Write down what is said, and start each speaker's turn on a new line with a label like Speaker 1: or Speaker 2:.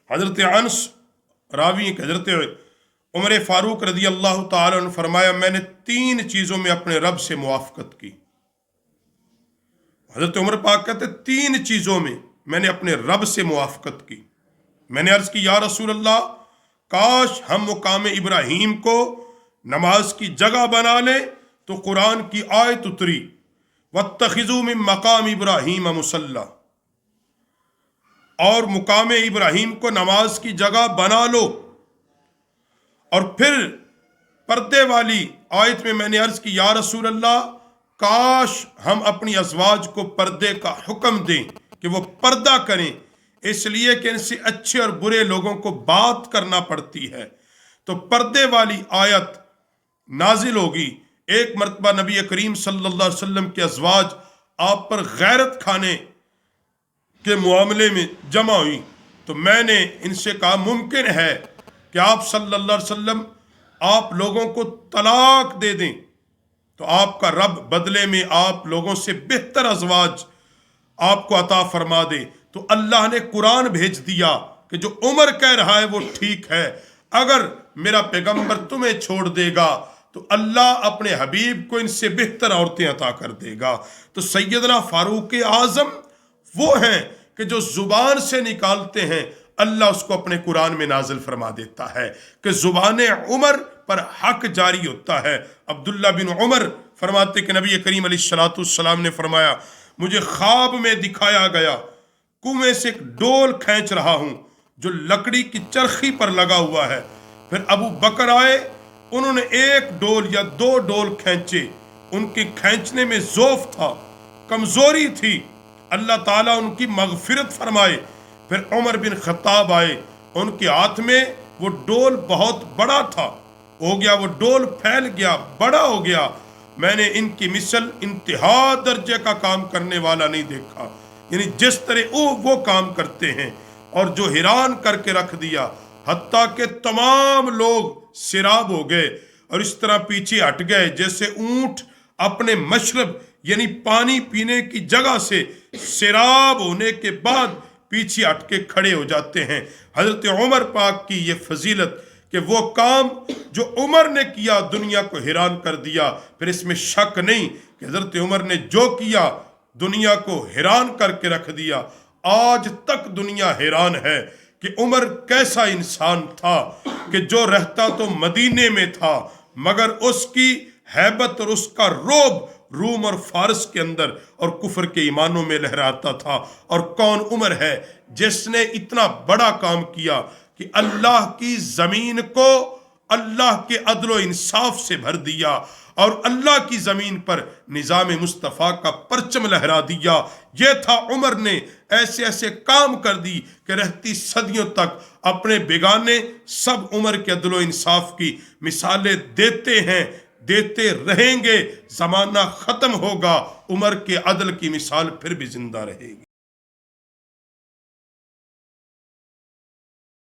Speaker 1: حضرت انس راوی کہ حضرت عمر فاروق رضی اللہ تعالیٰ عنہ فرمایا میں نے 3 چیزوں میں اپنے رب سے موافقت کی۔ حضرت عمر پاک کہتے 3 چیزوں میں میں نے اپنے رب سے موافقت کی۔ میں نے عرض کی یا رسول اللہ کاش ہم مقام ابراہیم کو نماز کی جگہ بنا لیں تو قرآن کی آیت اتری وَاتَّخِذُوا مِن مَقَامِ إِبْرَاهِيمَ مُصَلًّى، اور مقام ابراہیم کو نماز کی جگہ بنا لو۔ اور پھر پردے والی آیت میں میں نے عرض کی یا رسول اللہ کاش ہم اپنی ازواج کو پردے کا حکم دیں کہ وہ پردہ کریں، اس لیے کہ ان سے اچھے اور برے لوگوں کو بات کرنا پڑتی ہے۔ تو پردے والی آیت نازل ہوگی۔ ایک مرتبہ نبی کریم صلی اللہ علیہ وسلم کے ازواج آپ پر غیرت کھانے کے معاملے میں جمع ہوئی، تو میں نے ان سے کہا ممکن ہے کہ آپ صلی اللہ علیہ وسلم آپ لوگوں کو طلاق دے دیں تو آپ کا رب بدلے میں آپ لوگوں سے بہتر ازواج آپ کو عطا فرما دے۔ تو اللہ نے قرآن بھیج دیا کہ جو عمر کہہ رہا ہے وہ ٹھیک ہے، اگر میرا پیغمبر تمہیں چھوڑ دے گا تو اللہ اپنے حبیب کو ان سے بہتر عورتیں عطا کر دے گا۔ تو سیدنا فاروق اعظم وہ ہیں کہ جو زبان سے نکالتے ہیں اللہ اس کو اپنے قرآن میں نازل فرما دیتا ہے کہ زبان عمر پر حق جاری ہوتا ہے۔ عبداللہ بن عمر فرماتے کہ نبی کریم علیہ السلام نے فرمایا مجھے خواب میں دکھایا گیا کنویں سے ایک ڈول کھینچ رہا ہوں جو لکڑی کی چرخی پر لگا ہوا ہے۔ پھر ابو بکر آئے، انہوں نے 1 ڈول یا 2 ڈول کھینچے، ان کے کھینچنے میں ضعف تھا، کمزوری تھی، اللہ تعالیٰ ان کی مغفرت فرمائے۔ پھر عمر بن خطاب آئے، ان کے ہاتھ میں وہ ڈول بہت بڑا تھا، ہو گیا وہ ڈول پھیل گیا، بڑا ہو گیا، میں نے ان کی مثل انتہا درجے کا کام کرنے والا نہیں دیکھا، یعنی جس طرح وہ کام کرتے ہیں، اور جو حیران کر کے رکھ دیا حتیٰ کہ تمام لوگ سیراب ہو گئے اور اس طرح پیچھے ہٹ گئے جیسے اونٹ اپنے مشرب یعنی پانی پینے کی جگہ سے سیراب ہونے کے بعد پیچھے ہٹ کے کھڑے ہو جاتے ہیں۔ حضرت عمر پاک کی یہ فضیلت کہ وہ کام جو عمر نے کیا دنیا کو حیران کر دیا، پھر اس میں شک نہیں کہ حضرت عمر نے جو کیا دنیا کو حیران کر کے رکھ دیا۔ آج تک دنیا حیران ہے کہ عمر کیسا انسان تھا کہ جو رہتا تو مدینے میں تھا مگر اس کی ہیبت اور اس کا رعب روم اور فارس کے اندر اور کفر کے ایمانوں میں لہراتا تھا۔ اور کون عمر ہے جس نے اتنا بڑا کام کیا کہ اللہ کی زمین کو اللہ کے عدل و انصاف سے بھر دیا اور اللہ کی زمین پر نظام مصطفیٰ کا پرچم لہرا دیا۔ یہ تھا عمر نے ایسے ایسے کام کر دی کہ رہتی صدیوں تک اپنے بیگانے سب عمر کے عدل و انصاف کی مثالیں دیتے ہیں، دیتے رہیں گے، زمانہ ختم ہوگا، عمر کے عدل کی مثال پھر بھی زندہ رہے گی۔